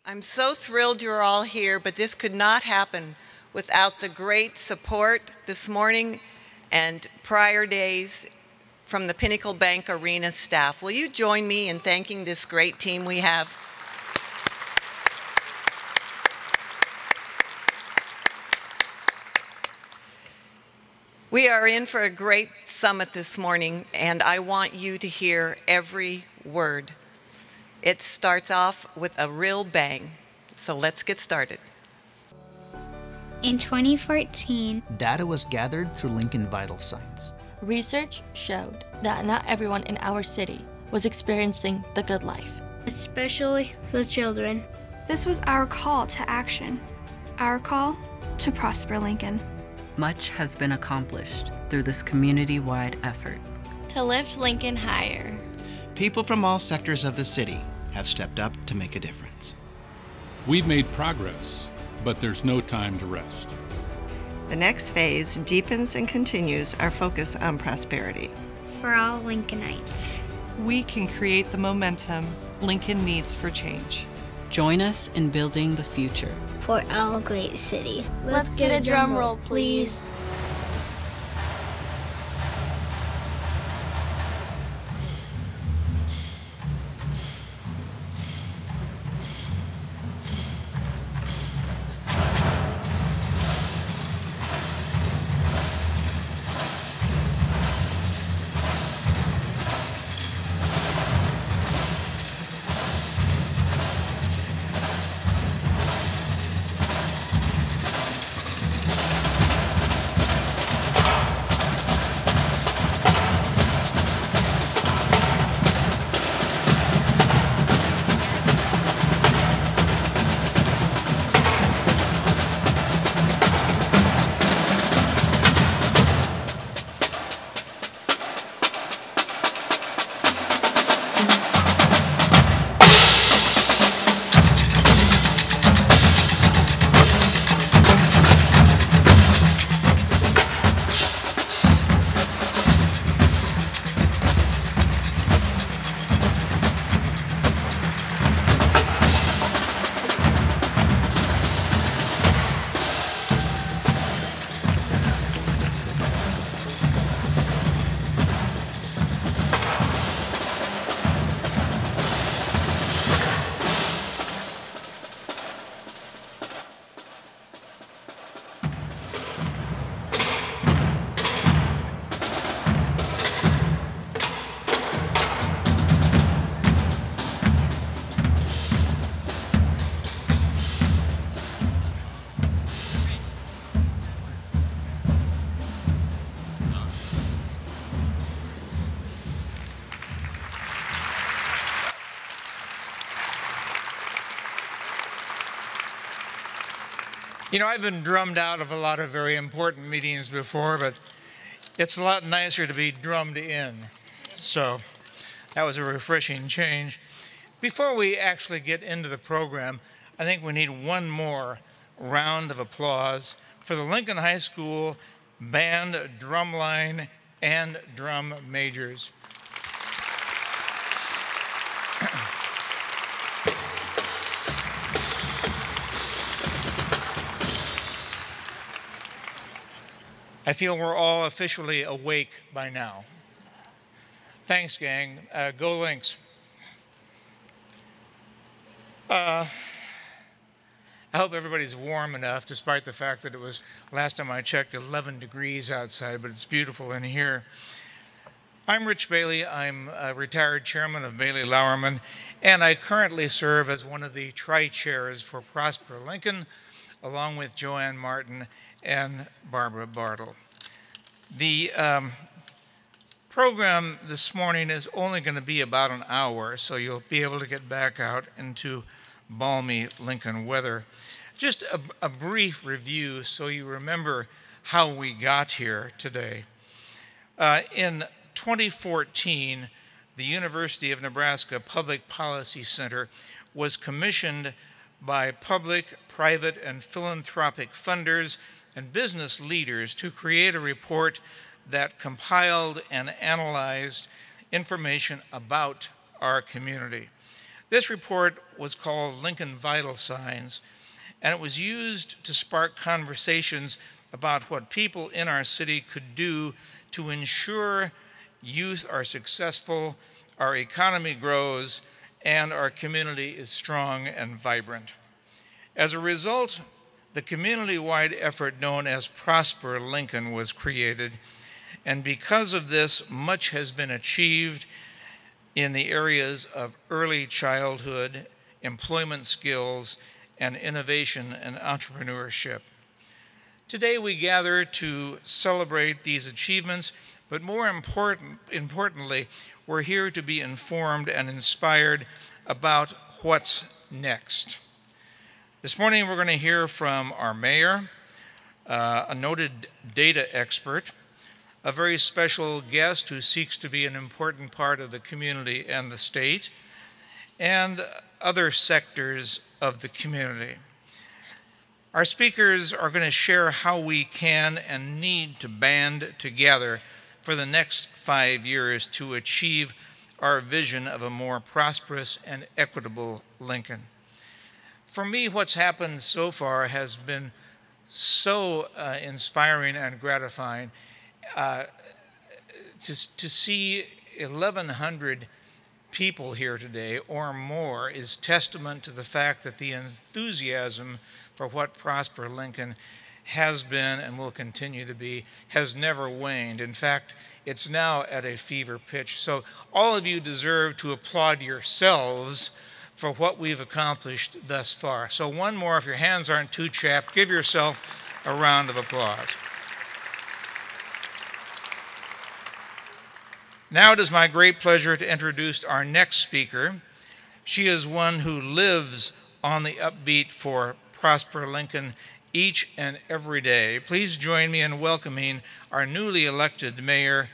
I'm so thrilled you're all here, but this could not happen without the great support this morning and prior days from the Pinnacle Bank Arena staff. Will you join me in thanking this great team we have? We are in for a great summit this morning, and I want you to hear every word. It starts off with a real bang, so let's get started. In 2014, data was gathered through Lincoln Vital Signs. Research showed that not everyone in our city was experiencing the good life, especially the children. This was our call to action, our call to prosper Lincoln. Much has been accomplished through this community-wide effort to lift Lincoln higher. People from all sectors of the city have stepped up to make a difference. We've made progress, but there's no time to rest. The next phase deepens and continues our focus on prosperity. For all Lincolnites, we can create the momentum Lincoln needs for change. Join us in building the future. For our great city. Let's get a drum roll, please. You know, I've been drummed out of a lot of very important meetings before, but it's a lot nicer to be drummed in. So that was a refreshing change. Before we actually get into the program, I think we need one more round of applause for the Lincoln High School band, drumline, and drum majors. I feel we're all officially awake by now. Thanks, gang. Go Lynx. I hope everybody's warm enough, despite the fact that it was, last time I checked, 11 degrees outside, but it's beautiful in here. I'm Rich Bailey. I'm a retired chairman of Bailey Larimer, and I currently serve as one of the tri-chairs for Prosper Lincoln, along with JoAnn Martin and Barbara Bartle. The program this morning is only going to be about an hour, so you'll be able to get back out into balmy Lincoln weather. Just a brief review so you remember how we got here today. In 2014, the University of Nebraska Public Policy Center was commissioned by public, private, and philanthropic funders and business leaders to create a report that compiled and analyzed information about our community. This report was called Lincoln Vital Signs, and it was used to spark conversations about what people in our city could do to ensure youth are successful, our economy grows, and our community is strong and vibrant. As a result, the community-wide effort known as Prosper Lincoln was created, and because of this, much has been achieved in the areas of early childhood, employment skills, and innovation and entrepreneurship. Today we gather to celebrate these achievements, but more importantly, we're here to be informed and inspired about what's next. This morning we're going to hear from our mayor, a noted data expert, a very special guest who seeks to be an important part of the community and the state, and other sectors of the community. Our speakers are going to share how we can and need to band together for the next 5 years to achieve our vision of a more prosperous and equitable Lincoln. For me, what's happened so far has been so inspiring and gratifying. To see 1,100 people here today or more is testament to the fact that the enthusiasm for what Prosper Lincoln has been and will continue to be has never waned. In fact, it's now at a fever pitch. So all of you deserve to applaud yourselves for what we've accomplished thus far. So one more, if your hands aren't too chapped, give yourself a round of applause. Now it is my great pleasure to introduce our next speaker. She is one who lives on the upbeat for Prosper Lincoln each and every day. Please join me in welcoming our newly elected mayor,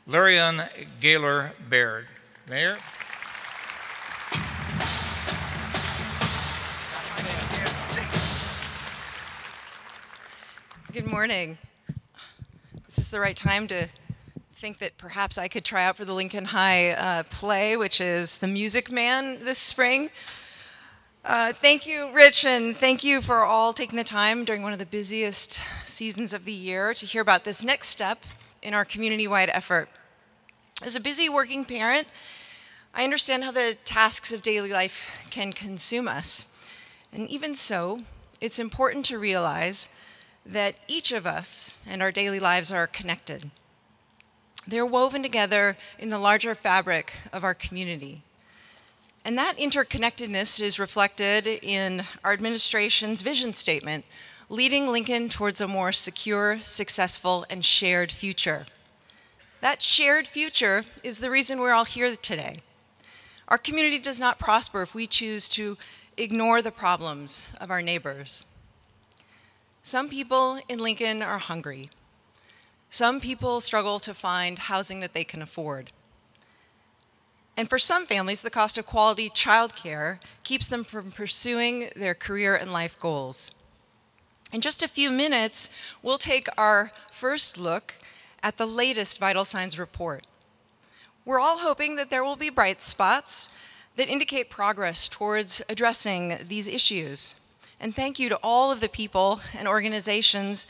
Larimer Gaylor Baird. Mayor. Good morning. This is the right time to think that perhaps I could try out for the Lincoln High play, which is The Music Man this spring. Thank you, Rich, and thank you for all taking the time during one of the busiest seasons of the year to hear about this next step in our community-wide effort. As a busy working parent, I understand how the tasks of daily life can consume us. And even so, it's important to realize that each of us and our daily lives are connected. They're woven together in the larger fabric of our community. And that interconnectedness is reflected in our administration's vision statement, leading Lincoln towards a more secure, successful, and shared future. That shared future is the reason we're all here today. Our community does not prosper if we choose to ignore the problems of our neighbors. Some people in Lincoln are hungry. Some people struggle to find housing that they can afford. And for some families, the cost of quality childcare keeps them from pursuing their career and life goals. In just a few minutes, we'll take our first look at the latest Vital Signs report. We're all hoping that there will be bright spots that indicate progress towards addressing these issues. And thank you to all of the people and organizations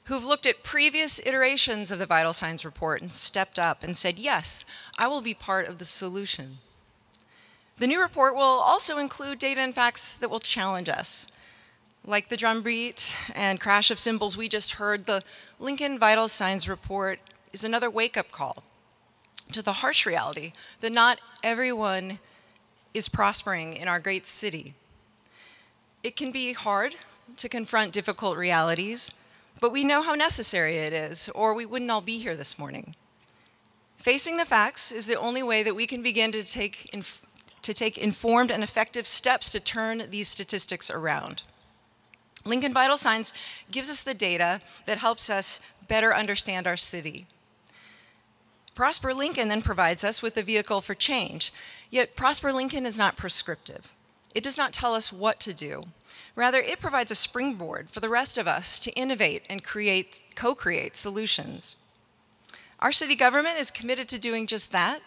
who've looked at previous iterations of the Vital Signs report and stepped up and said, yes, I will be part of the solution. The new report will also include data and facts that will challenge us. Like the drumbeat and crash of cymbals we just heard, the Lincoln Vital Signs report is another wake-up call to the harsh reality that not everyone is prospering in our great city. It can be hard to confront difficult realities, but we know how necessary it is, or we wouldn't all be here this morning. Facing the facts is the only way that we can begin to take informed and effective steps to turn these statistics around. Lincoln Vital Signs gives us the data that helps us better understand our city. Prosper Lincoln then provides us with a vehicle for change, yet Prosper Lincoln is not prescriptive. It does not tell us what to do. Rather, it provides a springboard for the rest of us to innovate and co-create solutions. Our city government is committed to doing just that.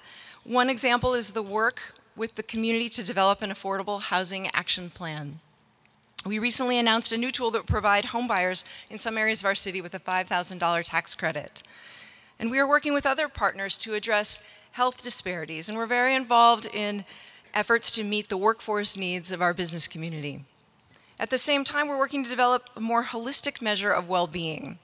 One example is the work with the community to develop an affordable housing action plan. We recently announced a new tool that will provide homebuyers in some areas of our city with a $5,000 tax credit. And we are working with other partners to address health disparities, and we're very involved in efforts to meet the workforce needs of our business community. At the same time, we're working to develop a more holistic measure of well-being,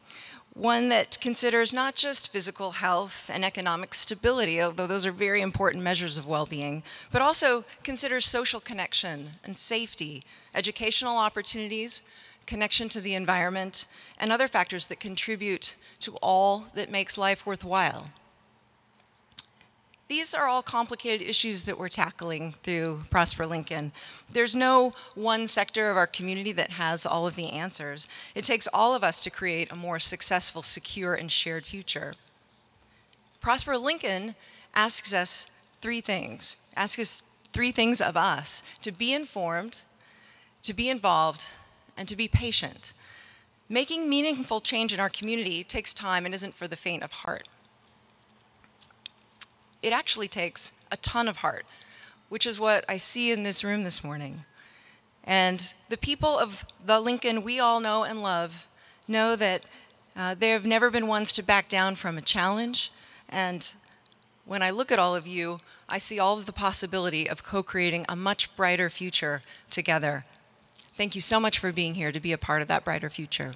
one that considers not just physical health and economic stability, although those are very important measures of well-being, but also considers social connection and safety, educational opportunities, connection to the environment, and other factors that contribute to all that makes life worthwhile. These are all complicated issues that we're tackling through Prosper Lincoln. There's no one sector of our community that has all of the answers. It takes all of us to create a more successful, secure, and shared future. Prosper Lincoln asks us three things of us: to be informed, to be involved, and to be patient. Making meaningful change in our community takes time and isn't for the faint of heart. It actually takes a ton of heart, which is what I see in this room this morning. And the people of the Lincoln we all know and love know that they have never been ones to back down from a challenge. And when I look at all of you, I see all of the possibility of co-creating a much brighter future together. Thank you so much for being here to be a part of that brighter future.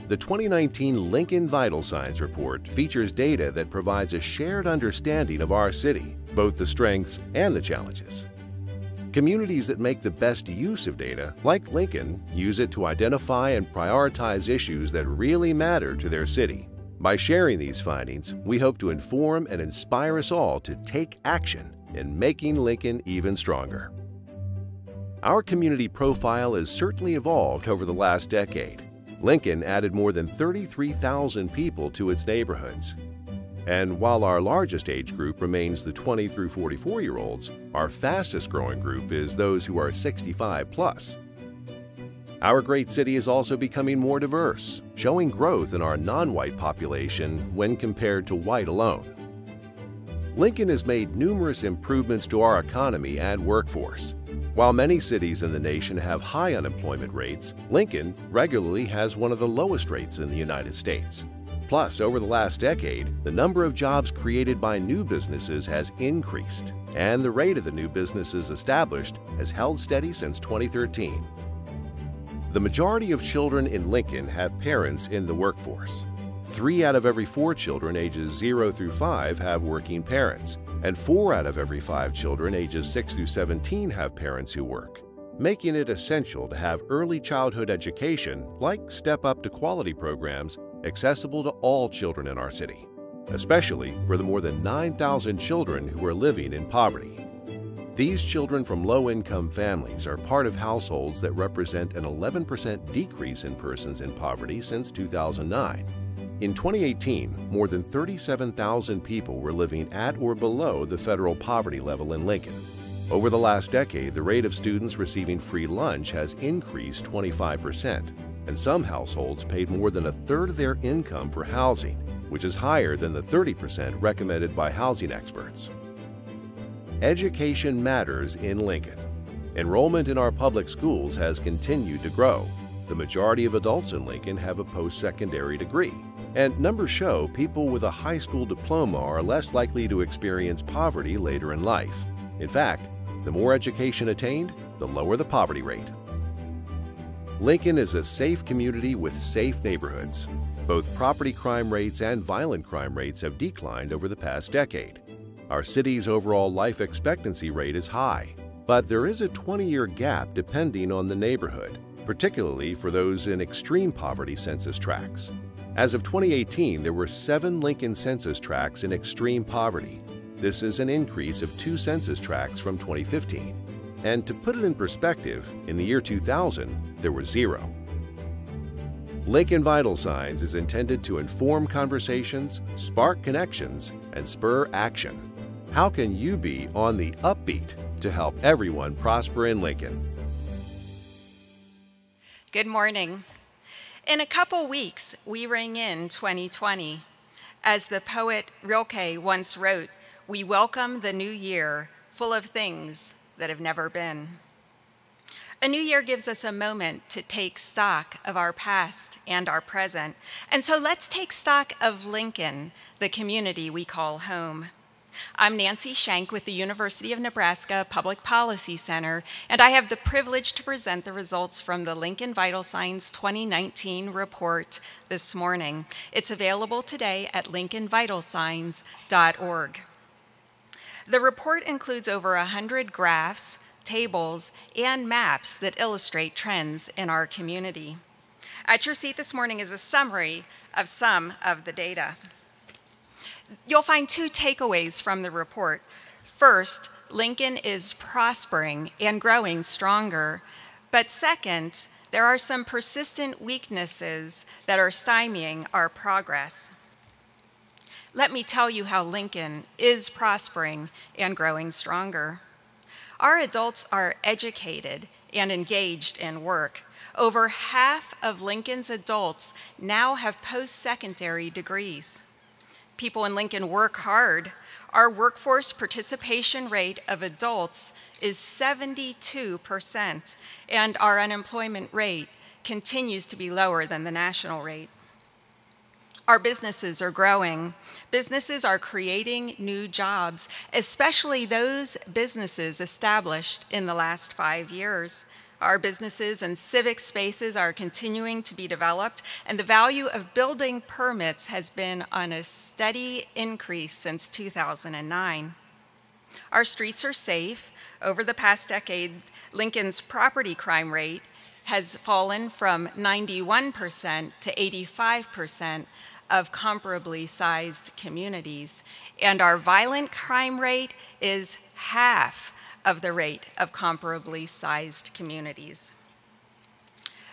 The 2019 Lincoln Vital Signs Report features data that provides a shared understanding of our city, both the strengths and the challenges. Communities that make the best use of data, like Lincoln, use it to identify and prioritize issues that really matter to their city. By sharing these findings, we hope to inform and inspire us all to take action in making Lincoln even stronger. Our community profile has certainly evolved over the last decade. Lincoln added more than 33,000 people to its neighborhoods. And while our largest age group remains the 20 through 44-year-olds, our fastest growing group is those who are 65 plus. Our great city is also becoming more diverse, showing growth in our non-white population when compared to white alone. Lincoln has made numerous improvements to our economy and workforce. While many cities in the nation have high unemployment rates, Lincoln regularly has one of the lowest rates in the United States. Plus, over the last decade, the number of jobs created by new businesses has increased, and the rate of the new businesses established has held steady since 2013. The majority of children in Lincoln have parents in the workforce. 3 out of every 4 children ages 0 through 5 have working parents, and 4 out of every 5 children ages 6 through 17 have parents who work, making it essential to have early childhood education, like Step Up to Quality programs, accessible to all children in our city, especially for the more than 9,000 children who are living in poverty. These children from low-income families are part of households that represent an 11% decrease in persons in poverty since 2009. In 2018, more than 37,000 people were living at or below the federal poverty level in Lincoln. Over the last decade, the rate of students receiving free lunch has increased 25%, and some households paid more than a third of their income for housing, which is higher than the 30% recommended by housing experts. Education matters in Lincoln. Enrollment in our public schools has continued to grow. The majority of adults in Lincoln have a post-secondary degree, and numbers show people with a high school diploma are less likely to experience poverty later in life. In fact, the more education attained, the lower the poverty rate. Lincoln is a safe community with safe neighborhoods. Both property crime rates and violent crime rates have declined over the past decade. Our city's overall life expectancy rate is high, but there is a 20-year gap depending on the neighborhood, particularly for those in extreme poverty census tracts. As of 2018, there were 7 Lincoln census tracts in extreme poverty. This is an increase of 2 census tracts from 2015. And to put it in perspective, in the year 2000, there were 0. Lincoln Vital Signs is intended to inform conversations, spark connections, and spur action. How can you be on the upbeat to help everyone prosper in Lincoln? Good morning. In a couple weeks, we ring in 2020. As the poet Rilke once wrote, we welcome the new year full of things that have never been. A new year gives us a moment to take stock of our past and our present. And so let's take stock of Lincoln, the community we call home. I'm Nancy Schenk with the University of Nebraska Public Policy Center, and I have the privilege to present the results from the Lincoln Vital Signs 2019 report this morning. It's available today at lincolnvitalsigns.org. The report includes over 100 graphs, tables, and maps that illustrate trends in our community. At your seat this morning is a summary of some of the data. You'll find two takeaways from the report. First, Lincoln is prospering and growing stronger. But second, there are some persistent weaknesses that are stymieing our progress. Let me tell you how Lincoln is prospering and growing stronger. Our adults are educated and engaged in work. Over half of Lincoln's adults now have post-secondary degrees. People in Lincoln work hard. Our workforce participation rate of adults is 72%, and our unemployment rate continues to be lower than the national rate. Our businesses are growing. Businesses are creating new jobs, especially those businesses established in the last 5 years. Our businesses and civic spaces are continuing to be developed, and the value of building permits has been on a steady increase since 2009. Our streets are safe. Over the past decade, Lincoln's property crime rate has fallen from 91% to 85% of comparably sized communities, and our violent crime rate is half of the rate of comparably sized communities.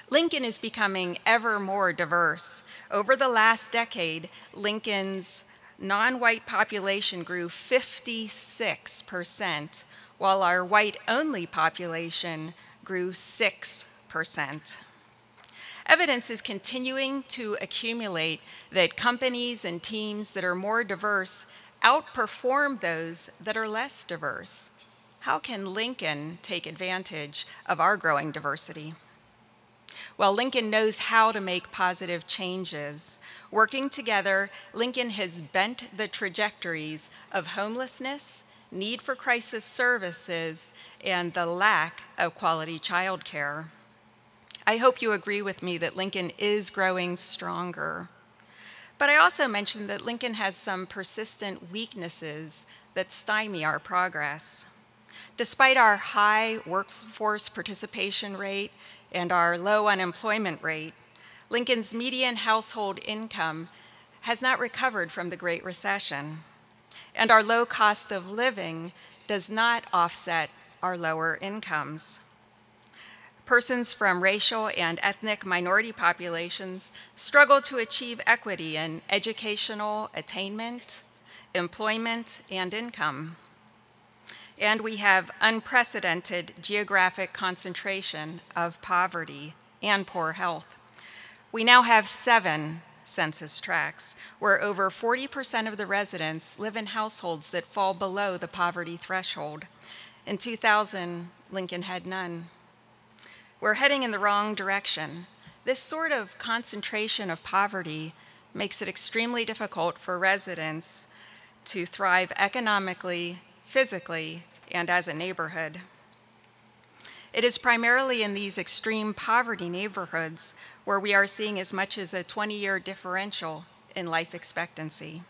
Lincoln is becoming ever more diverse. Over the last decade, Lincoln's non-white population grew 56%, while our white-only population grew 6%. Evidence is continuing to accumulate that companies and teams that are more diverse outperform those that are less diverse. How can Lincoln take advantage of our growing diversity? Well, Lincoln knows how to make positive changes. Working together, Lincoln has bent the trajectories of homelessness, need for crisis services, and the lack of quality child care. I hope you agree with me that Lincoln is growing stronger. But I also mentioned that Lincoln has some persistent weaknesses that stymie our progress. Despite our high workforce participation rate and our low unemployment rate, Lincoln's median household income has not recovered from the Great Recession, and our low cost of living does not offset our lower incomes. Persons from racial and ethnic minority populations struggle to achieve equity in educational attainment, employment, and income. And we have unprecedented geographic concentration of poverty and poor health. We now have 7 census tracts where over 40% of the residents live in households that fall below the poverty threshold. In 2000, Lincoln had none. We're heading in the wrong direction. This sort of concentration of poverty makes it extremely difficult for residents to thrive economically, physically, and as a neighborhood. It is primarily in these extreme poverty neighborhoods where we are seeing as much as a 20-year differential in life expectancy.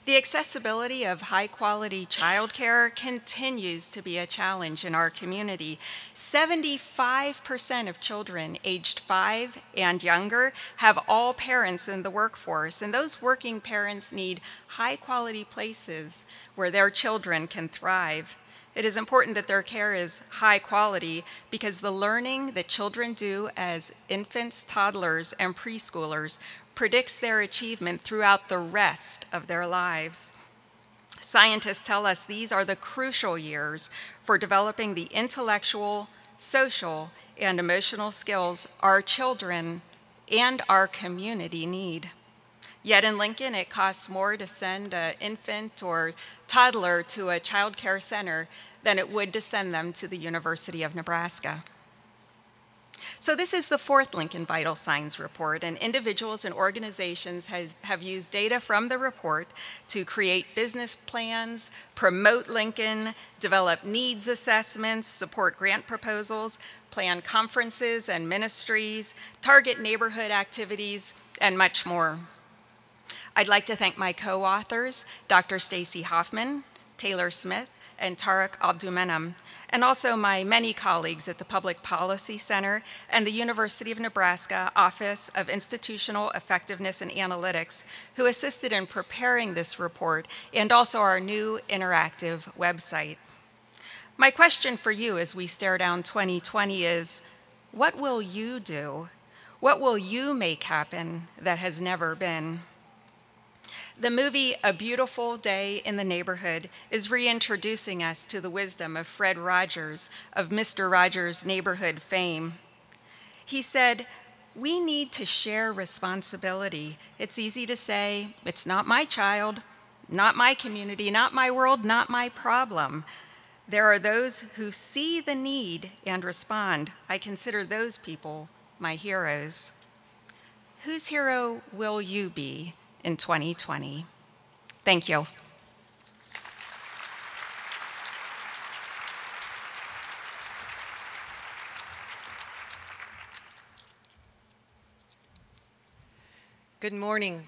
The accessibility of high-quality childcare continues to be a challenge in our community. 75% of children aged 5 and younger have all parents in the workforce, and those working parents need high-quality places where their children can thrive. It is important that their care is high quality because the learning that children do as infants, toddlers, and preschoolers predicts their achievement throughout the rest of their lives. Scientists tell us these are the crucial years for developing the intellectual, social, and emotional skills our children and our community need. Yet in Lincoln, it costs more to send an infant or toddler to a child care center than it would to send them to the University of Nebraska. So this is the fourth Lincoln Vital Signs report, and individuals and organizations have used data from the report to create business plans, promote Lincoln, develop needs assessments, support grant proposals, plan conferences and ministries, target neighborhood activities, and much more. I'd like to thank my co-authors, Dr. Stacy Hoffman, Taylor Smith, and Tariq Abdoumenam, and also my many colleagues at the Public Policy Center and the University of Nebraska Office of Institutional Effectiveness and Analytics, who assisted in preparing this report, and also our new interactive website. My question for you as we stare down 2020 is, what will you do? What will you make happen that has never been? The movie A Beautiful Day in the Neighborhood is reintroducing us to the wisdom of Fred Rogers, of Mr. Rogers' Neighborhood fame. He said, "We need to share responsibility. It's easy to say, it's not my child, not my community, not my world, not my problem. There are those who see the need and respond. I consider those people my heroes." Whose hero will you be in 2020? Thank you. Good morning.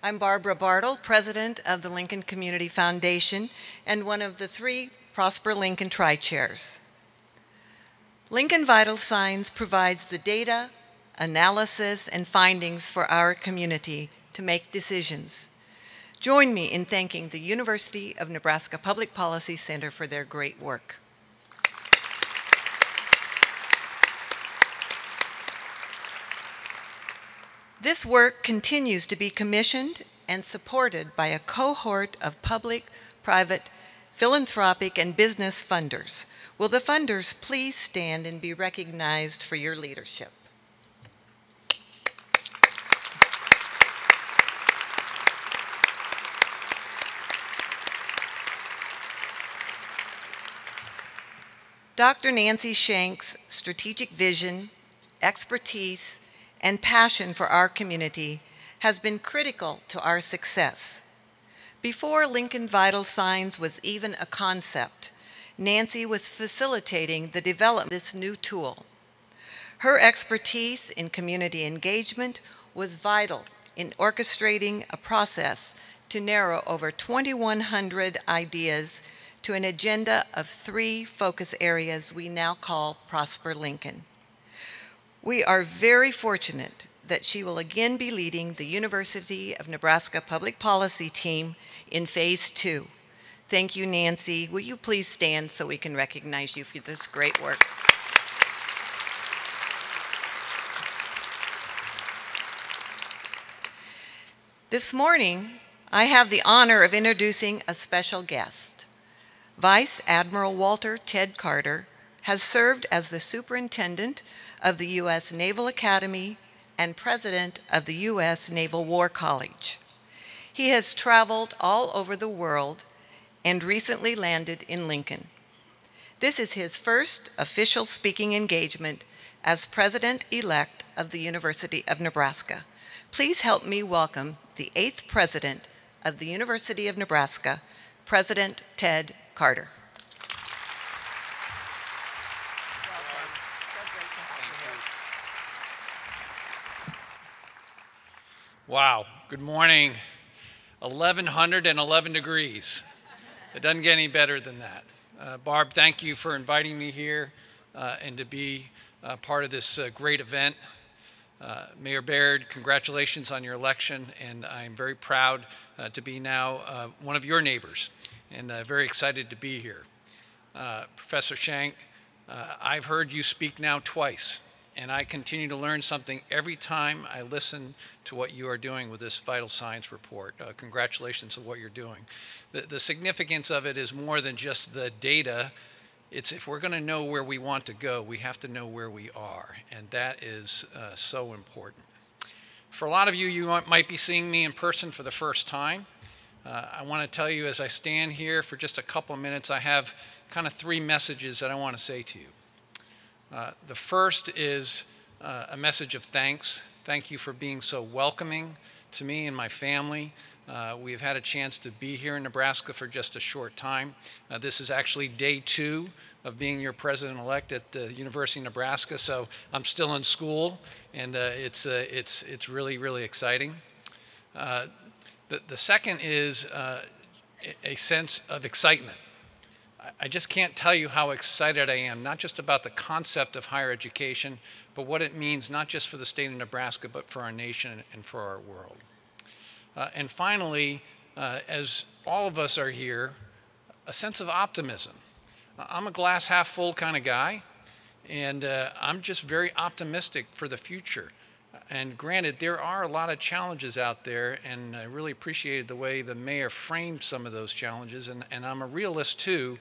I'm Barbara Bartle, president of the Lincoln Community Foundation and one of the 3 Prosper Lincoln Tri-Chairs. Lincoln Vital Signs provides the data, analysis, and findings for our community to make decisions. Join me in thanking the University of Nebraska Public Policy Center for their great work. This work continues to be commissioned and supported by a cohort of public, private, philanthropic, and business funders. Will the funders please stand and be recognized for your leadership? Dr. Nancy Shank's strategic vision, expertise, and passion for our community has been critical to our success. Before Lincoln Vital Signs was even a concept, Nancy was facilitating the development of this new tool. Her expertise in community engagement was vital in orchestrating a process to narrow over 2,100 ideas to an agenda of 3 focus areas we now call Prosper Lincoln. We are very fortunate that she will again be leading the University of Nebraska Public Policy team in Phase 2. Thank you, Nancy. Will you please stand so we can recognize you for this great work? This morning, I have the honor of introducing a special guest. Vice Admiral Walter Ted Carter has served as the superintendent of the U.S. Naval Academy and president of the U.S. Naval War College. He has traveled all over the world and recently landed in Lincoln. This is his first official speaking engagement as president-elect of the University of Nebraska. Please help me welcome the 8th president of the University of Nebraska, President Ted Carter. Wow, good morning. 1,111 degrees. It doesn't get any better than that. Barb, thank you for inviting me here and to be part of this great event. Mayor Baird, congratulations on your election, and I'm very proud to be now one of your neighbors, and very excited to be here. Professor Shank, I've heard you speak now twice, and I continue to learn something every time I listen to what you are doing with this Vital Signs report. Congratulations on what you're doing. The significance of it is more than just the data. It's if we're going to know where we want to go, we have to know where we are, and that is so important. For a lot of you, you might be seeing me in person for the first time. I want to tell you as I stand here for just a couple of minutes, I have kind of 3 messages that I want to say to you. The first is a message of thanks. Thank you for being so welcoming to me and my family. We've had a chance to be here in Nebraska for just a short time. This is actually day 2 of being your president-elect at the University of Nebraska, so I'm still in school, and it's really, really exciting. The second is a sense of excitement. I just can't tell you how excited I am, not just about the concept of higher education, but what it means not just for the state of Nebraska, but for our nation and for our world. And finally, as all of us are here, a sense of optimism. I'm a glass half full kind of guy, and I'm just very optimistic for the future. And granted, there are a lot of challenges out there, and I really appreciated the way the mayor framed some of those challenges, and I'm a realist too,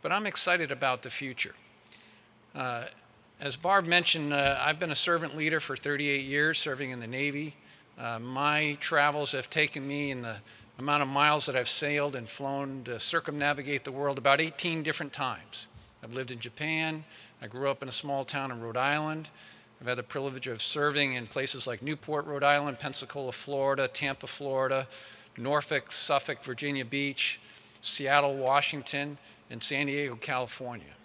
but I'm excited about the future. As Barb mentioned, I've been a servant leader for 38 years, serving in the Navy. My travels have taken me in the amount of miles that I've sailed and flown to circumnavigate the world about 18 different times. I've lived in Japan. I grew up in a small town in Rhode Island. I've had the privilege of serving in places like Newport, Rhode Island, Pensacola, Florida, Tampa, Florida, Norfolk, Suffolk, Virginia Beach, Seattle, Washington, and San Diego, California.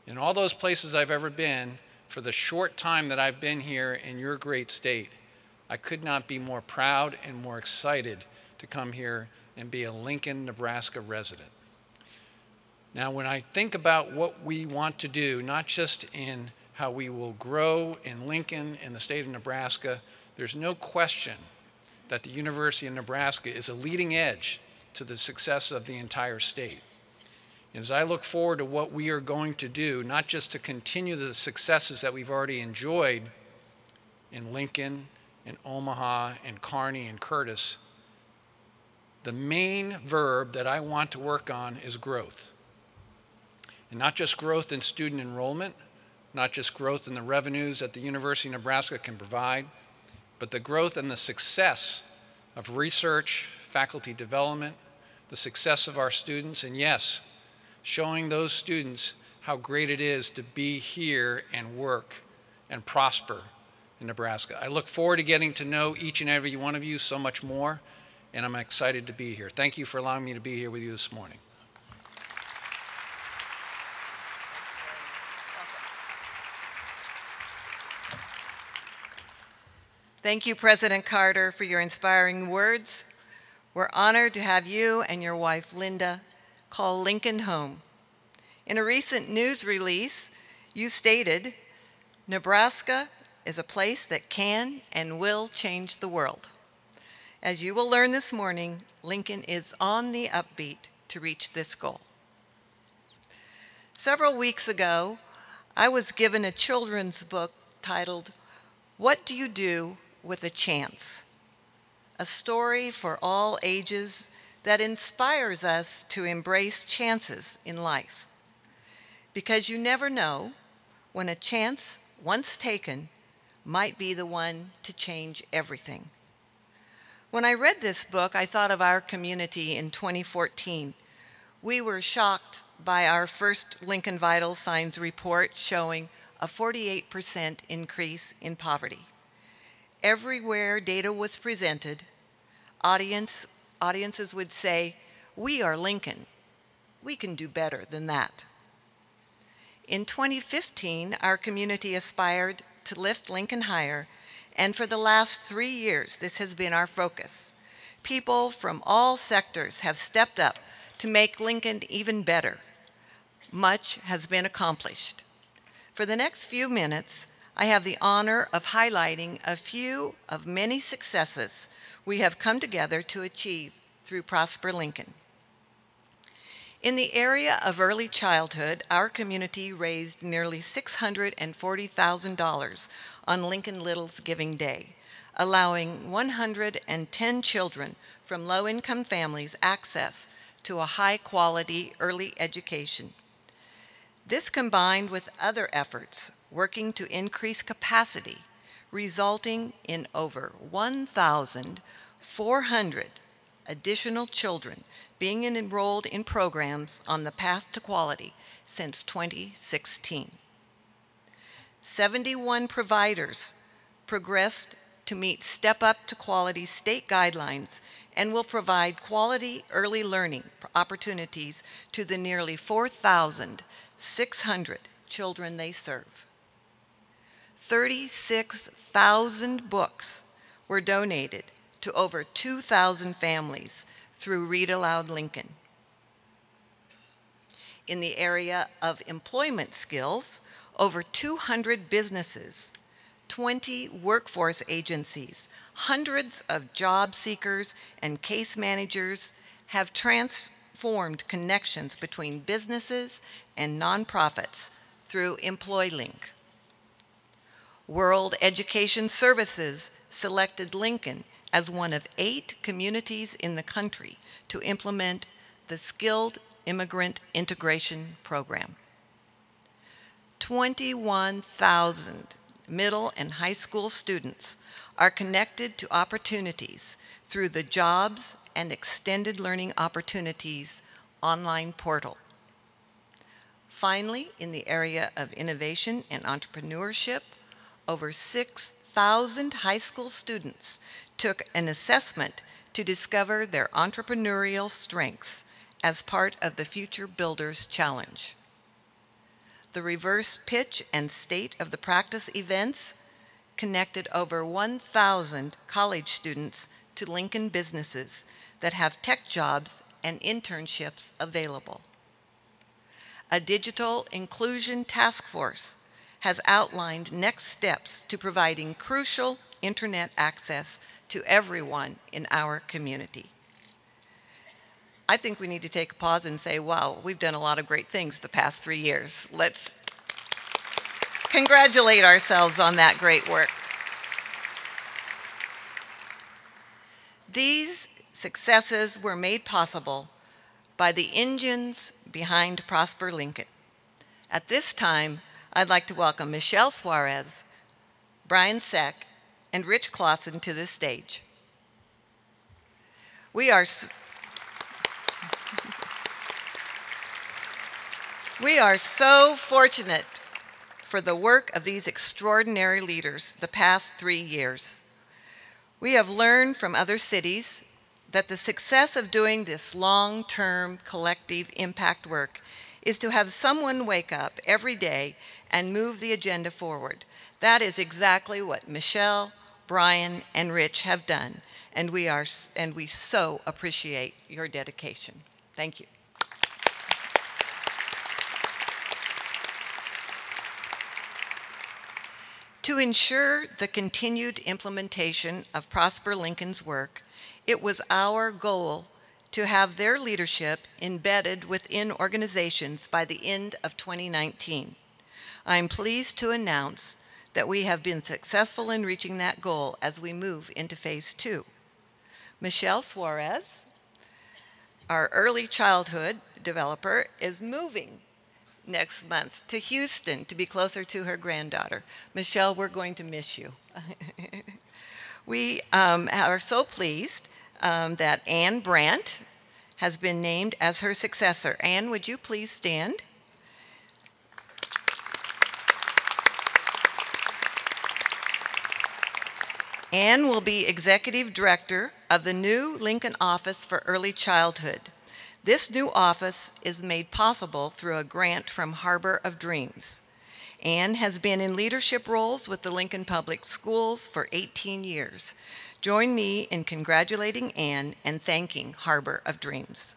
In all those places I've ever been, for the short time that I've been here in your great state, I could not be more proud and more excited to come here and be a Lincoln, Nebraska resident. Now, when I think about what we want to do, not just in how we will grow in Lincoln and the state of Nebraska, there's no question that the University of Nebraska is a leading edge to the success of the entire state. And as I look forward to what we are going to do, not just to continue the successes that we've already enjoyed in Lincoln, in Omaha, in Kearney, and Curtis, the main verb that I want to work on is growth. And not just growth in student enrollment, not just growth in the revenues that the University of Nebraska can provide, but the growth and the success of research, faculty development, the success of our students, and yes, showing those students how great it is to be here and work and prosper in Nebraska. I look forward to getting to know each and every one of you so much more, and I'm excited to be here. Thank you for allowing me to be here with you this morning. Thank you, President Carter, for your inspiring words. We're honored to have you and your wife, Linda, call Lincoln home. In a recent news release, you stated, "Nebraska is a place that can and will change the world." As you will learn this morning, Lincoln is on the upbeat to reach this goal. Several weeks ago, I was given a children's book titled, "What Do You Do with a Chance?" A story for all ages that inspires us to embrace chances in life. Because you never know when a chance, once taken, might be the one to change everything. When I read this book, I thought of our community in 2014. We were shocked by our first Lincoln Vital Signs report showing a 48% increase in poverty. Everywhere data was presented, audiences would say, "We are Lincoln. We can do better than that." In 2015, our community aspired to lift Lincoln higher, and for the last 3 years, this has been our focus. People from all sectors have stepped up to make Lincoln even better. Much has been accomplished. For the next few minutes, I have the honor of highlighting a few of many successes we have come together to achieve through Prosper Lincoln. In the area of early childhood, our community raised nearly $640,000 on Lincoln Little's Giving Day, allowing 110 children from low-income families access to a high-quality early education. This combined with other efforts working to increase capacity resulting in over 1,400 additional children being enrolled in programs on the path to quality since 2016. 71 providers progressed to meet Step Up to Quality state guidelines and will provide quality early learning opportunities to the nearly 4,600 children they serve. 36,000 books were donated to over 2,000 families through Read Aloud Lincoln. In the area of employment skills, over 200 businesses, 20 workforce agencies, hundreds of job seekers and case managers have transformed connections between businesses and nonprofits through EmployLink. World Education Services selected Lincoln as one of 8 communities in the country to implement the Skilled Immigrant Integration Program. 21,000 middle and high school students are connected to opportunities through the Jobs and Extended Learning Opportunities online portal. Finally, in the area of innovation and entrepreneurship, over 6,000 high school students took an assessment to discover their entrepreneurial strengths as part of the Future Builders Challenge. The reverse pitch and state of the practice events connected over 1,000 college students to Lincoln businesses that have tech jobs and internships available. A digital inclusion task force has outlined next steps to providing crucial internet access to everyone in our community. I think we need to take a pause and say, wow, we've done a lot of great things the past 3 years. Let's congratulate ourselves on that great work. These successes were made possible by the engines behind Prosper Lincoln. At this time, I'd like to welcome Michelle Suarez, Brian Seck, and Rich Clausen to the stage. We are so fortunate for the work of these extraordinary leaders the past 3 years. We have learned from other cities that the success of doing this long-term collective impact work is to have someone wake up every day and move the agenda forward. That is exactly what Michelle, Brian, and Rich have done, and we so appreciate your dedication. Thank you. To ensure the continued implementation of Prosper Lincoln's work, it was our goal to have their leadership embedded within organizations by the end of 2019. I am pleased to announce that we have been successful in reaching that goal as we move into phase 2. Michelle Suarez, our early childhood developer, is moving next month to Houston to be closer to her granddaughter. Michelle, we're going to miss you. We are so pleased that Ann Brandt has been named as her successor. Ann, would you please stand? Ann will be Executive Director of the new Lincoln Office for Early Childhood. This new office is made possible through a grant from Harbor of Dreams. Ann has been in leadership roles with the Lincoln Public Schools for 18 years. Join me in congratulating Ann and thanking Harbor of Dreams.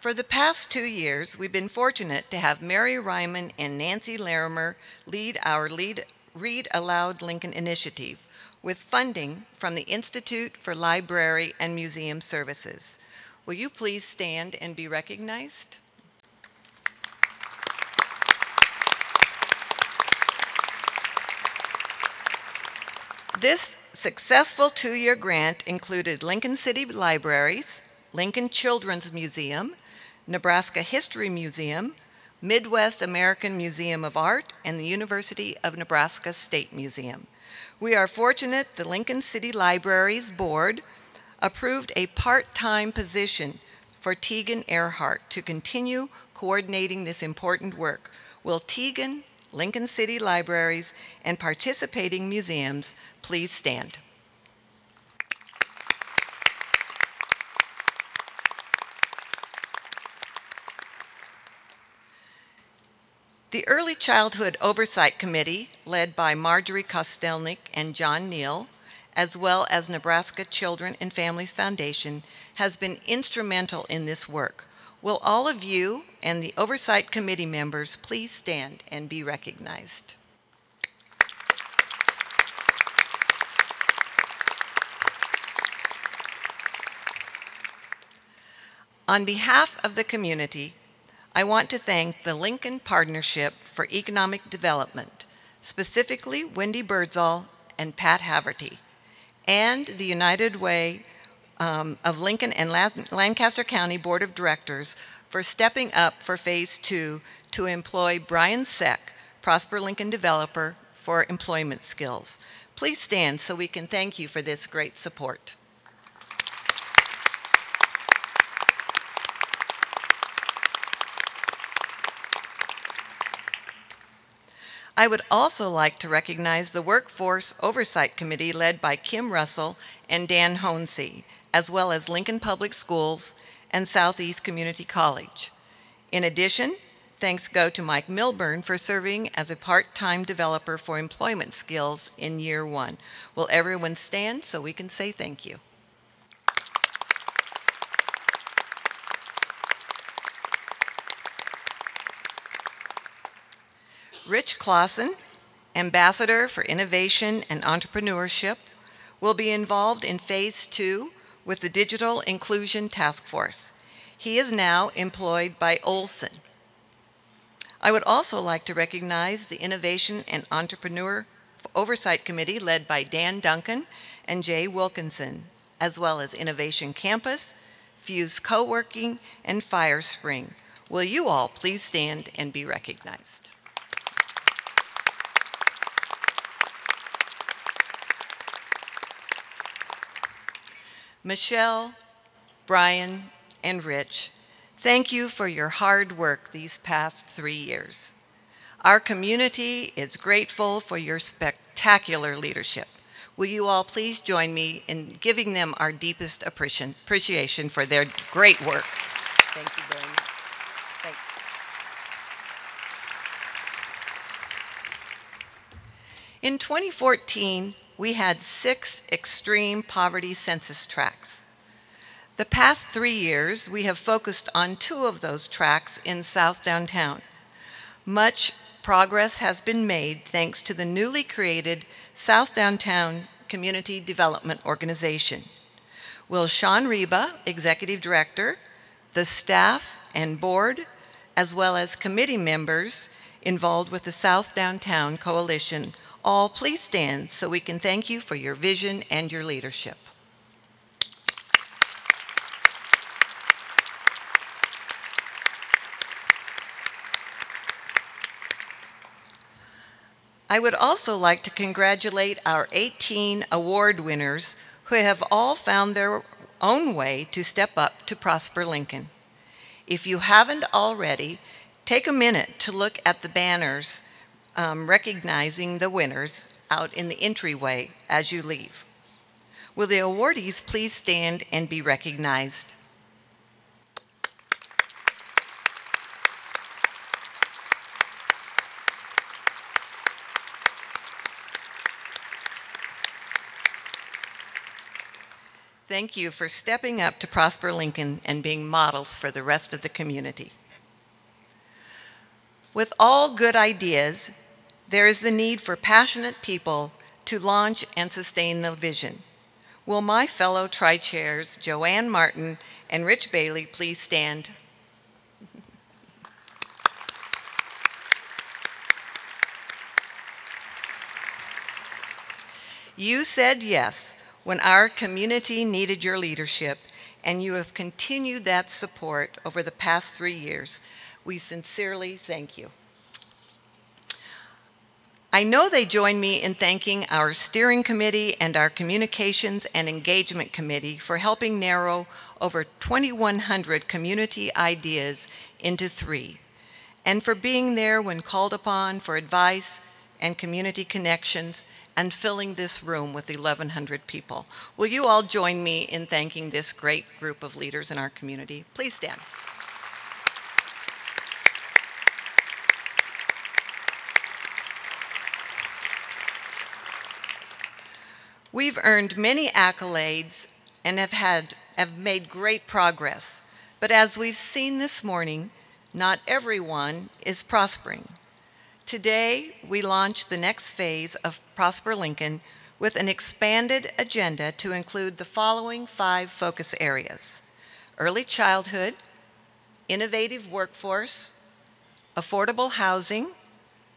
For the past 2 years, we've been fortunate to have Mary Reiman and Nancy Larimer lead our Read Aloud Lincoln initiative with funding from the Institute for Library and Museum Services. Will you please stand and be recognized? This successful 2-year grant included Lincoln City Libraries, Lincoln Children's Museum, Nebraska History Museum, Midwest American Museum of Art, and the University of Nebraska State Museum. We are fortunate the Lincoln City Libraries Board approved a part-time position for Teagan Earhart to continue coordinating this important work. Will Teagan, Lincoln City Libraries, and participating museums please stand? The Early Childhood Oversight Committee, led by Marjorie Kostelnik and John Neal, as well as Nebraska Children and Families Foundation, has been instrumental in this work. Will all of you and the Oversight Committee members please stand and be recognized? On behalf of the community, I want to thank the Lincoln Partnership for Economic Development, specifically Wendy Birdsall and Pat Haverty, and the United Way of Lincoln and Lancaster County Board of Directors for stepping up for Phase 2 to employ Brian Seck, Prosper Lincoln developer, for employment skills. Please stand so we can thank you for this great support. I would also like to recognize the Workforce Oversight Committee led by Kim Russell and Dan Honesey, as well as Lincoln Public Schools and Southeast Community College. In addition, thanks go to Mike Milburn for serving as a part-time developer for employment skills in year 1. Will everyone stand so we can say thank you? Rich Clausen, Ambassador for Innovation and Entrepreneurship, will be involved in Phase 2 with the Digital Inclusion Task Force. He is now employed by Olson. I would also like to recognize the Innovation and Entrepreneur Oversight Committee led by Dan Duncan and Jay Wilkinson, as well as Innovation Campus, Fuse Co-working, and Firespring. Will you all please stand and be recognized? Michelle, Brian, and Rich, thank you for your hard work these past 3 years. Our community is grateful for your spectacular leadership. Will you all please join me in giving them our deepest appreciation for their great work? Thank you very much. Thanks. In 2014, we had 6 extreme poverty census tracts. The past 3 years, we have focused on 2 of those tracts in South Downtown. Much progress has been made thanks to the newly created South Downtown Community Development Organization. Will Sean Reba, Executive Director, the staff and board, as well as committee members involved with the South Downtown Coalition, all please stand so we can thank you for your vision and your leadership. I would also like to congratulate our 18 award winners who have all found their own way to step up to Prosper Lincoln. If you haven't already, take a minute to look at the banners recognizing the winners out in the entryway as you leave. Will the awardees please stand and be recognized? Thank you for stepping up to Prosper Lincoln and being models for the rest of the community. With all good ideas, there is the need for passionate people to launch and sustain the vision. Will my fellow tri-chairs, JoAnn Martin and Rich Bailey, please stand? You said yes when our community needed your leadership, and you have continued that support over the past 3 years. We sincerely thank you. I know they join me in thanking our steering committee and our communications and engagement committee for helping narrow over 2,100 community ideas into 3, and for being there when called upon for advice and community connections and filling this room with 1,100 people. Will you all join me in thanking this great group of leaders in our community? Please stand. We've earned many accolades and have made great progress, but as we've seen this morning, not everyone is prospering. Today, we launch the next phase of Prosper Lincoln with an expanded agenda to include the following 5 focus areas: early childhood, innovative workforce, affordable housing,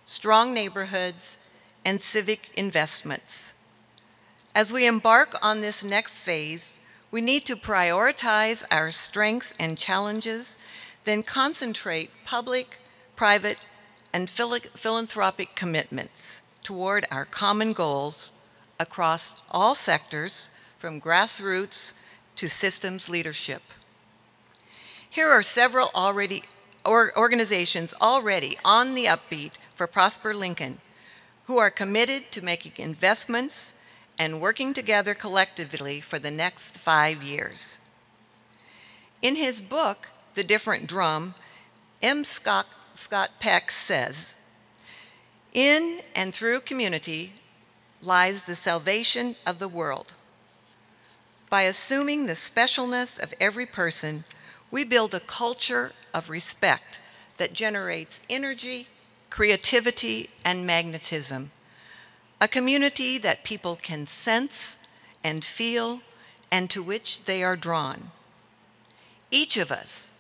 strong neighborhoods, and civic investments. As we embark on this next phase, we need to prioritize our strengths and challenges, then concentrate public, private, and philanthropic commitments toward our common goals across all sectors, from grassroots to systems leadership. Here are several organizations already on the upbeat for Prosper Lincoln who are committed to making investments and working together collectively for the next 5 years. In his book, The Different Drum, M. Scott Peck says, "In and through community lies the salvation of the world. By assuming the specialness of every person, we build a culture of respect that generates energy, creativity, and magnetism. A community that people can sense and feel and to which they are drawn. Each of us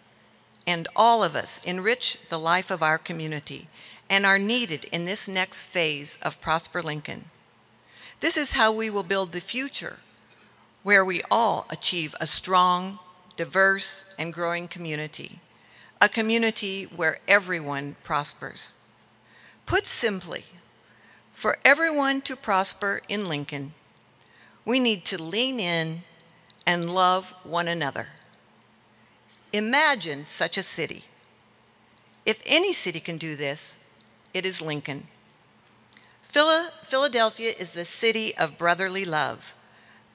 and all of us enrich the life of our community and are needed in this next phase of Prosper Lincoln. This is how we will build the future, where we all achieve a strong, diverse, and growing community, a community where everyone prospers. Put simply, for everyone to prosper in Lincoln, we need to lean in and love one another. Imagine such a city. If any city can do this, it is Lincoln. Philadelphia is the city of brotherly love,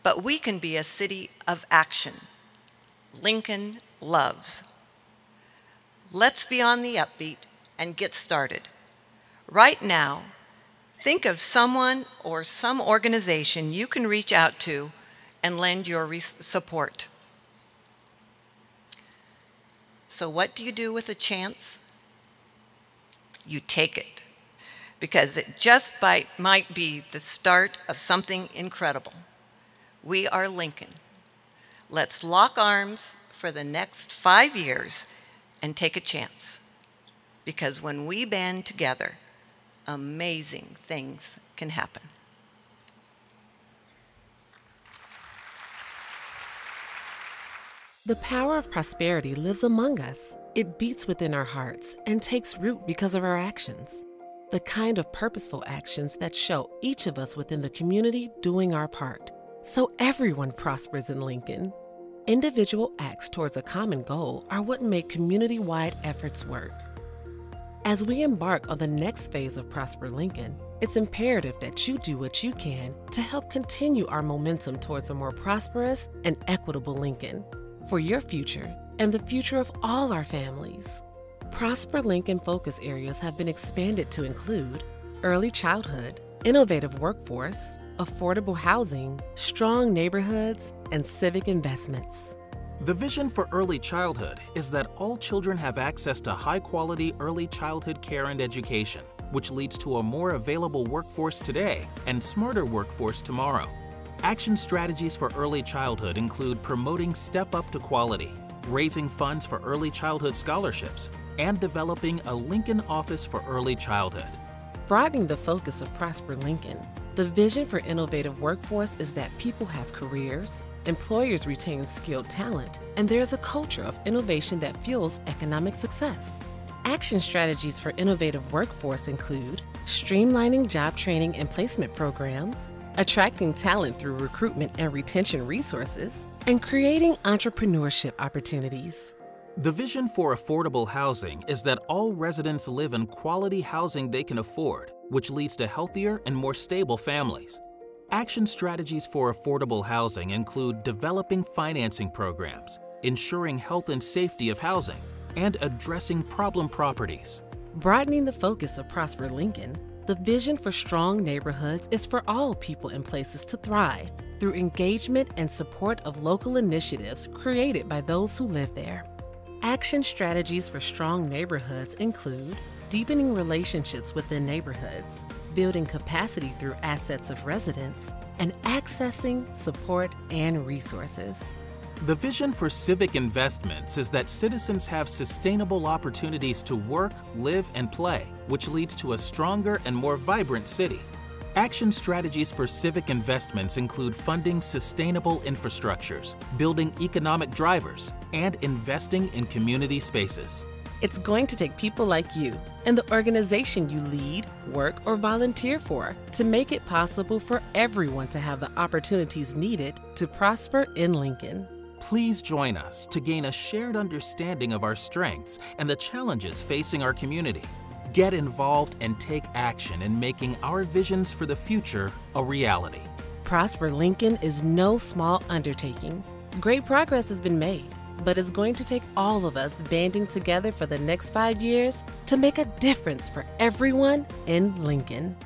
but we can be a city of action. Lincoln loves. Let's be on the upbeat and get started. Right now, think of someone or some organization you can reach out to and lend your support. So what do you do with a chance? You take it, because it just might be the start of something incredible. We are Lincoln. Let's lock arms for the next 5 years and take a chance, because when we band together, amazing things can happen. The power of prosperity lives among us. It beats within our hearts and takes root because of our actions. The kind of purposeful actions that show each of us within the community doing our part, so everyone prospers in Lincoln. Individual acts towards a common goal are what make community-wide efforts work. As we embark on the next phase of Prosper Lincoln, it's imperative that you do what you can to help continue our momentum towards a more prosperous and equitable Lincoln, for your future and the future of all our families. Prosper Lincoln focus areas have been expanded to include early childhood, innovative workforce, affordable housing, strong neighborhoods, and civic investments. The vision for early childhood is that all children have access to high-quality early childhood care and education, which leads to a more available workforce today and smarter workforce tomorrow. Action strategies for early childhood include promoting Step Up to Quality, raising funds for early childhood scholarships, and developing a Lincoln Office for Early Childhood. Broadening the focus of Prosper Lincoln, the vision for innovative workforce is that people have careers, employers retain skilled talent, and there's a culture of innovation that fuels economic success. Action strategies for innovative workforce include streamlining job training and placement programs, attracting talent through recruitment and retention resources, and creating entrepreneurship opportunities. The vision for affordable housing is that all residents live in quality housing they can afford, which leads to healthier and more stable families. Action strategies for affordable housing include developing financing programs, ensuring health and safety of housing, and addressing problem properties. Broadening the focus of Prosper Lincoln, the vision for strong neighborhoods is for all people and places to thrive through engagement and support of local initiatives created by those who live there. Action strategies for strong neighborhoods include deepening relationships within neighborhoods, building capacity through assets of residents, and accessing support and resources. The vision for civic investments is that citizens have sustainable opportunities to work, live, and play, which leads to a stronger and more vibrant city. Action strategies for civic investments include funding sustainable infrastructures, building economic drivers, and investing in community spaces. It's going to take people like you and the organization you lead, work, or volunteer for to make it possible for everyone to have the opportunities needed to prosper in Lincoln. Please join us to gain a shared understanding of our strengths and the challenges facing our community. Get involved and take action in making our visions for the future a reality. Prosper Lincoln is no small undertaking. Great progress has been made, but it's going to take all of us banding together for the next 5 years to make a difference for everyone in Lincoln.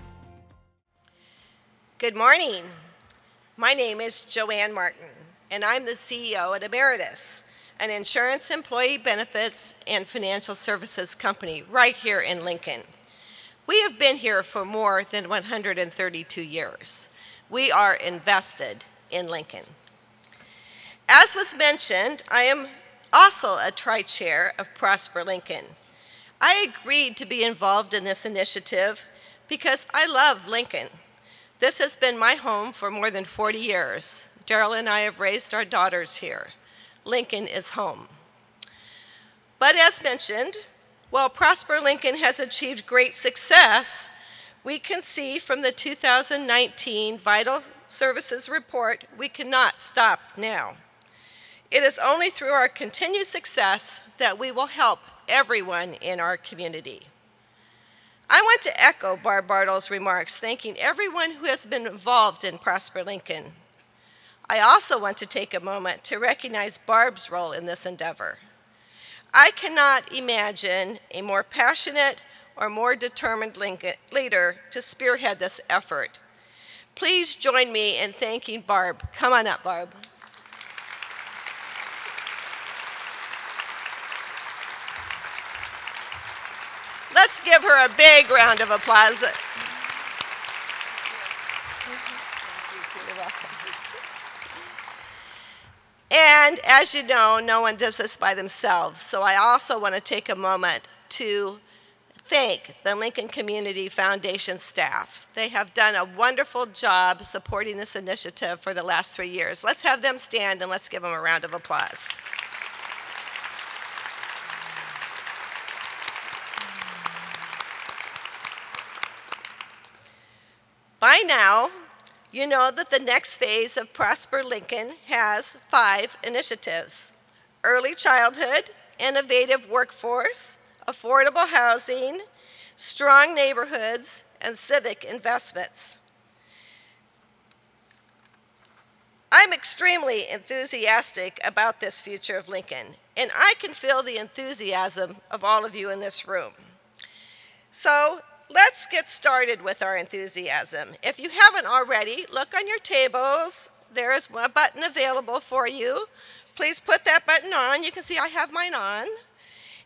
Good morning. My name is JoAnn Martin, and I'm the CEO at Emeritus, an insurance, employee benefits, and financial services company right here in Lincoln. We have been here for more than 132 years. We are invested in Lincoln. As was mentioned, I am also a tri-chair of Prosper Lincoln. I agreed to be involved in this initiative because I love Lincoln. This has been my home for more than 40 years. Daryl and I have raised our daughters here. Lincoln is home. But as mentioned, while Prosper Lincoln has achieved great success, we can see from the 2019 Vital Services Report we cannot stop now. It is only through our continued success that we will help everyone in our community. I want to echo Bartle's remarks, thanking everyone who has been involved in Prosper Lincoln. I also want to take a moment to recognize Barb's role in this endeavor. I cannot imagine a more passionate or more determined leader to spearhead this effort. Please join me in thanking Barb. Come on up, Barb. Let's give her a big round of applause. And as you know, no one does this by themselves, so I also want to take a moment to thank the Lincoln Community Foundation staff. They have done a wonderful job supporting this initiative for the last 3 years. Let's have them stand and let's give them a round of applause. By now, you know that the next phase of Prosper Lincoln has 5 initiatives: early childhood, innovative workforce, affordable housing, strong neighborhoods, and civic investments. I'm extremely enthusiastic about this future of Lincoln, and I can feel the enthusiasm of all of you in this room. So let's get started with our enthusiasm. If you haven't already, look on your tables. There is a button available for you. Please put that button on. You can see I have mine on.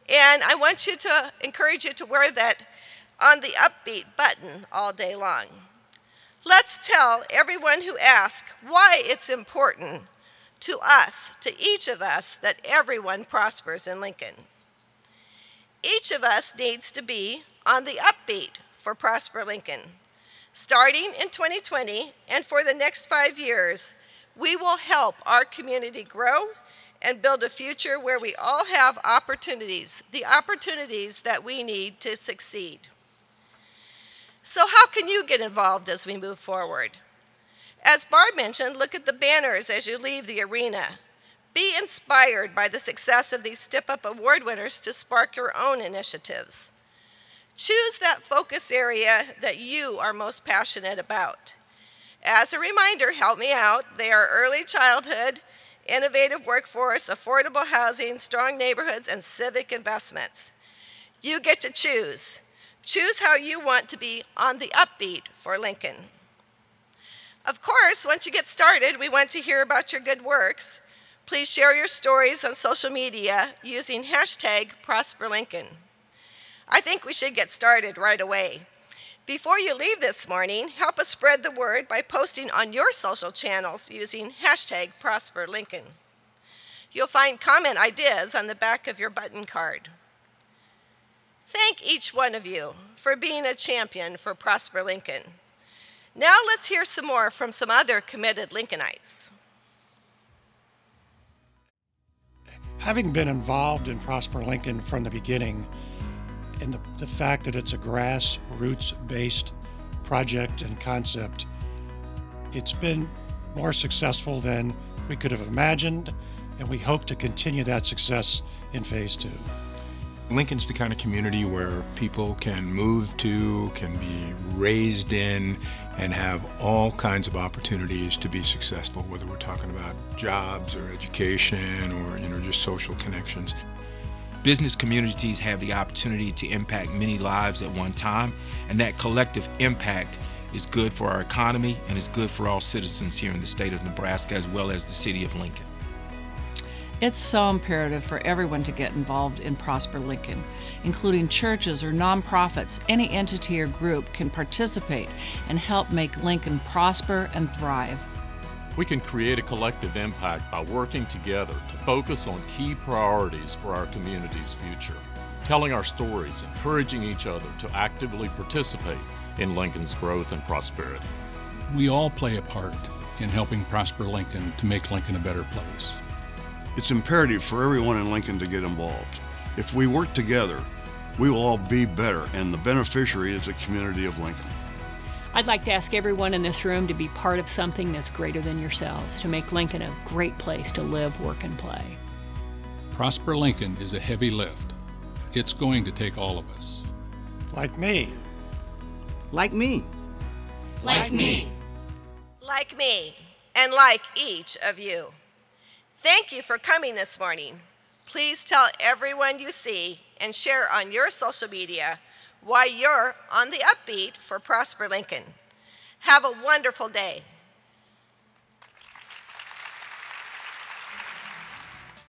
And I want you to encourage you to wear that on the upbeat button all day long. Let's tell everyone who asks why it's important to us, to each of us, that everyone prospers in Lincoln. Each of us needs to be on the upbeat for Prosper Lincoln. Starting in 2020 and for the next 5 years, we will help our community grow and build a future where we all have opportunities, the opportunities that we need to succeed. So how can you get involved as we move forward? As Barb mentioned, look at the banners as you leave the arena. Be inspired by the success of these Step Up Award winners to spark your own initiatives. Choose that focus area that you are most passionate about. As a reminder, help me out, they are early childhood, innovative workforce, affordable housing, strong neighborhoods, and civic investments. You get to choose. Choose how you want to be on the upbeat for Lincoln. Of course, once you get started, we want to hear about your good works. Please share your stories on social media using #ProsperLincoln. I think we should get started right away. Before you leave this morning, help us spread the word by posting on your social channels using #ProsperLincoln. You'll find comment ideas on the back of your button card. Thank each one of you for being a champion for Prosper Lincoln. Now let's hear some more from some other committed Lincolnites. Having been involved in Prosper Lincoln from the beginning, and the fact that it's a grassroots-based project and concept, it's been more successful than we could have imagined, and we hope to continue that success in Phase 2. Lincoln's the kind of community where people can move to, can be raised in, and have all kinds of opportunities to be successful, whether we're talking about jobs or education or just social connections. Business communities have the opportunity to impact many lives at one time, and that collective impact is good for our economy and is good for all citizens here in the state of Nebraska as well as the city of Lincoln. It's so imperative for everyone to get involved in Prosper Lincoln, including churches or nonprofits. Any entity or group can participate and help make Lincoln prosper and thrive. We can create a collective impact by working together to focus on key priorities for our community's future, telling our stories, encouraging each other to actively participate in Lincoln's growth and prosperity. We all play a part in helping Prosper Lincoln to make Lincoln a better place. It's imperative for everyone in Lincoln to get involved. If we work together, we will all be better, and the beneficiary is the community of Lincoln. I'd like to ask everyone in this room to be part of something that's greater than yourselves, to make Lincoln a great place to live, work, and play. Prosper Lincoln is a heavy lift. It's going to take all of us. Like me. Like me. Like me. Like me, and like each of you. Thank you for coming this morning. Please tell everyone you see and share on your social media why you're on the upbeat for Prosper Lincoln. Have a wonderful day.